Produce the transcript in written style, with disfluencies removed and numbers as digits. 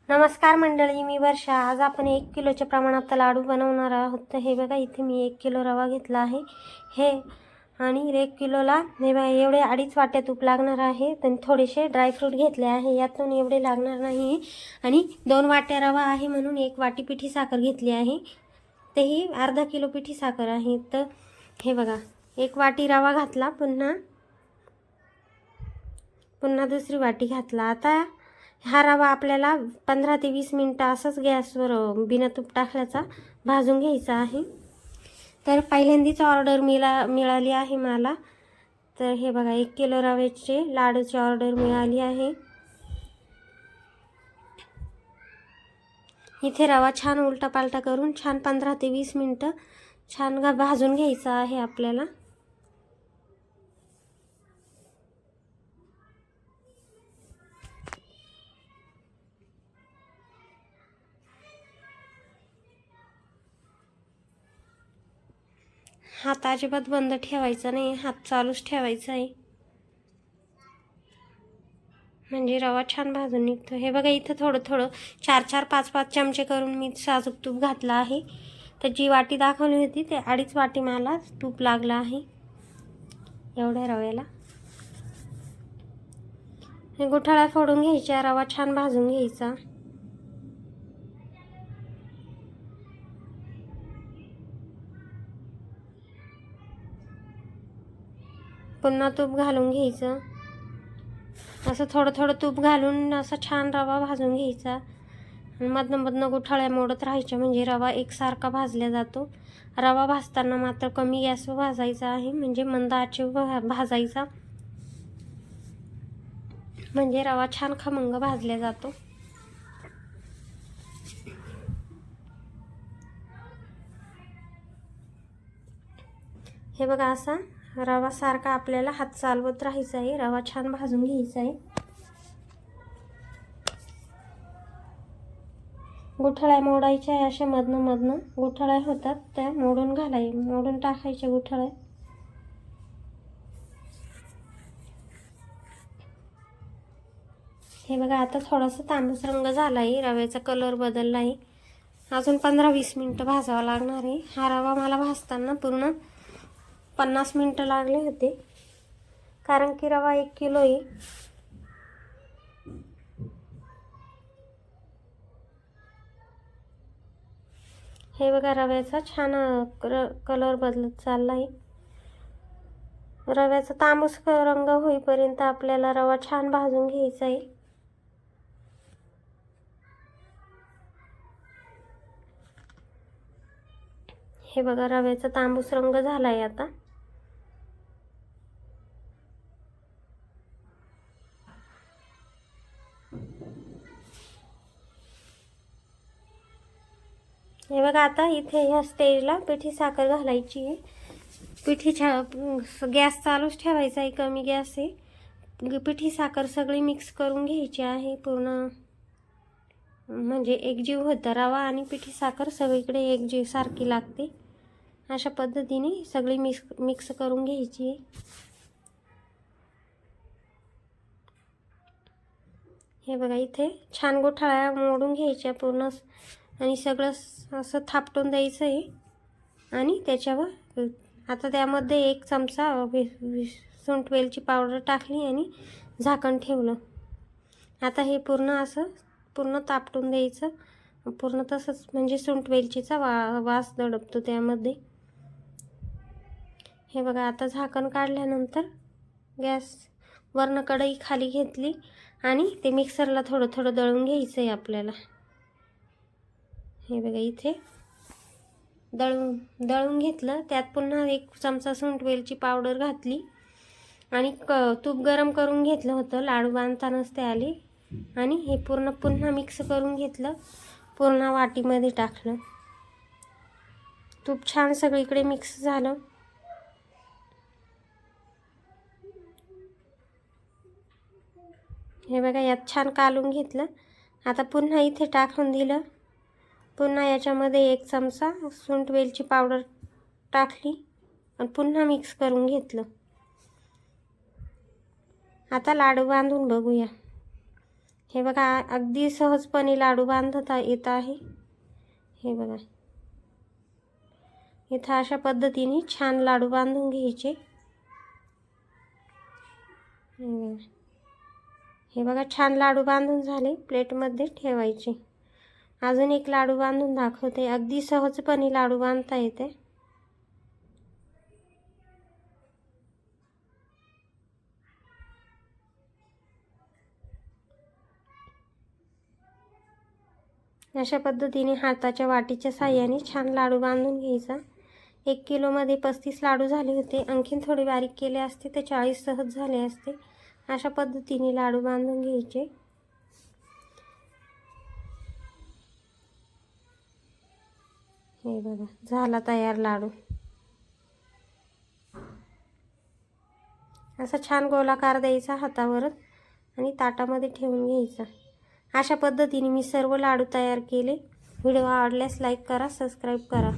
नमस्कार मंडळी, मी वर्षा. आज आपण 1 किलोच्या प्रमाणात लाडू बनवणार आहोत. तर हे बघा, इथे मी 1 किलो रवा घेतला आहे. हे आणि 1 किलोला हे बघा एवढे 2.5 वाट्या तूप लागणार आहे. तर थोडेसे ड्रायफ्रूट घेतले आहे, यातून एवढे लागणार नाही. आणि 2 वाट्या रवा आहे म्हणून 1 वाटी पिठी साखर घेतली आहे. तेही अर्धा किलो पिठी साखर आहे. तर हे बघा, 1 वाटी रवा घातला, पुन्हा दुसरी वाटी घातला. आता हा रवा आपल्याला 15 ते 20 मिनटं असंच गॅसवर बिना तूप टाकल्याचा भाजून घ्यायचा आहे. तर पहिल्यांदीच ऑर्डर मिळाली आहे मला. तर हे बघा, 1 किलो रव्याचे लाडूची ऑर्डर मिळाली आहे. इथे रवा छान उलटा पालटा करून छान 15 ते 20 मिनटं छान भाजून घ्यायचा आहे आपल्याला. हात अजिबात बंद ठेवायचा नाही, हात चालूच ठेवायचा आहे, म्हणजे रवा छान भाजून निघतो. हे बघा, इथं थोडं थोडं 4-4, 5-5 चमचे करून मी साजूक तूप घातलं आहे. तर जी वाटी दाखवली होती ते 2.5 वाटी मला तूप लागलं आहे एवढ्या रव्याला. हे गुठळ्या फोडून घ्यायच्या, रवा छान भाजून घ्यायचा. पुन्हा तूप घालून घ्यायचं. असं थोडं थोडं तूप घालून असं छान रवा भाजून घ्यायचा. मधनं गुठळ्या मोडत राहायच्या, म्हणजे रवा एकसारखा भाजला जातो. रवा भाजताना मात्र कमी गॅसवर भाजायचा आहे, म्हणजे मंद आचेवर भाजायचा, म्हणजे रवा छान खमंग भाजला जातो. हे बघा, असा रवा सारखा आपल्याला हात चालवत राहायचा आहे, रवा छान भाजून घ्यायचा आहे. गुठळ्या मोडायच्या आहे, अशा मधनं गुठळ्या होतात त्या मोडून टाकायच्या गुठळ्या. हे बघा, आता थोडासा तांबूस रंग झाला आहे, रव्याचा कलर बदलला आहे. अजून 15-20 मिनटं भाजावं लागणार आहे. हा रवा मला भाजताना पूर्ण 50 मिनटं लागले होते, कारण की रवा 1 किलो आहे. हे बघा, रव्याचा छान कलर बदलत चालला आहे. रव्याचा तांबूस रंग होईपर्यंत आपल्याला रवा छान भाजून घ्यायचा आहे. हे बघा, रव्याचा तांबूस रंग झाला आहे आता. हे बघा, आता इथे ह्या स्टेजला पिठी साखर घालायची आहे. पिठीच्या गॅस चालूच ठेवायचा आहे, कमी गॅस आहे. पिठी साखर सगळी मिक्स करून घ्यायची आहे पूर्ण, म्हणजे एकजीव होतं. रवा आणि पिठी साखर सगळीकडे एकजीव सारखी लागते, अशा पद्धतीने सगळी मिक्स करून घ्यायची आहे. हे बघा, इथे छान गुठळ्या मोडून घ्यायच्या पूर्ण, आणि सगळं असं थापटून द्यायचं आहे. आणि त्याच्यावर आता त्यामध्ये 1 चमचा सुंठ वेलची पावडर टाकली आणि झाकण ठेवलं. आता हे पूर्ण तापटून द्यायचं, पूर्ण तसंच, म्हणजे सुंठ वेलचीचा वास दडपतो त्यामध्ये. हे बघा, आता झाकण काढल्यानंतर गॅस वरनं कढई खाली घेतली आणि ते मिक्सरला थोडं थोडं दळून घ्यायचं आहे आपल्याला. हे बघा, इथे दळून घेतलं. त्यात पुन्हा 1 चमचा सुंठ वेलची पावडर घातली आणि तूप गरम करून घेतलं होतं, लाडू बांधतानाच ते आले. आणि हे पुन्हा मिक्स करून घेतलं, पूर्ण वाटीमध्ये टाकलं. तूप छान सगळीकडे मिक्स झालं. हे बघा, यात छान कालून घेतलं. आता पुन्हा इथे टाकून दिलं. पुन्हा याच्यामध्ये 1 चमचा सुंठ वेलची पावडर टाकली आणि पुन्हा मिक्स करून घेतलं. आता लाडू बांधून बघूया. हे बघा अगदी सहजपणे लाडू बांधता येत आहे. हे बघा इथं अशा पद्धतीने छान लाडू बांधून घ्यायचे. हे बघा छान लाडू बांधून झाले, प्लेटमध्ये ठेवायचे. अजून एक लाडू बांधून दाखवते. अगदी सहजपणे लाडू बांधता येते. अशा पद्धतीने हाताच्या वाटीच्या साहाय्याने छान लाडू बांधून घ्यायचा. 1 किलोमध्ये 35 लाडू झाले होते. आणखीन थोडे बारीक केले असते तर 40 सहज झाले असते. अशा पद्धतीने लाडू बांधून घ्यायचे. हे बघा झाला तयार लाडू. असा छान गोलाकार द्यायचा हातावरच आणि ताटामध्ये ठेवून घ्यायचा. अशा पद्धतीने मी सर्व लाडू तयार केले. व्हिडिओ आवडल्यास लाईक करा, सबस्क्राईब करा.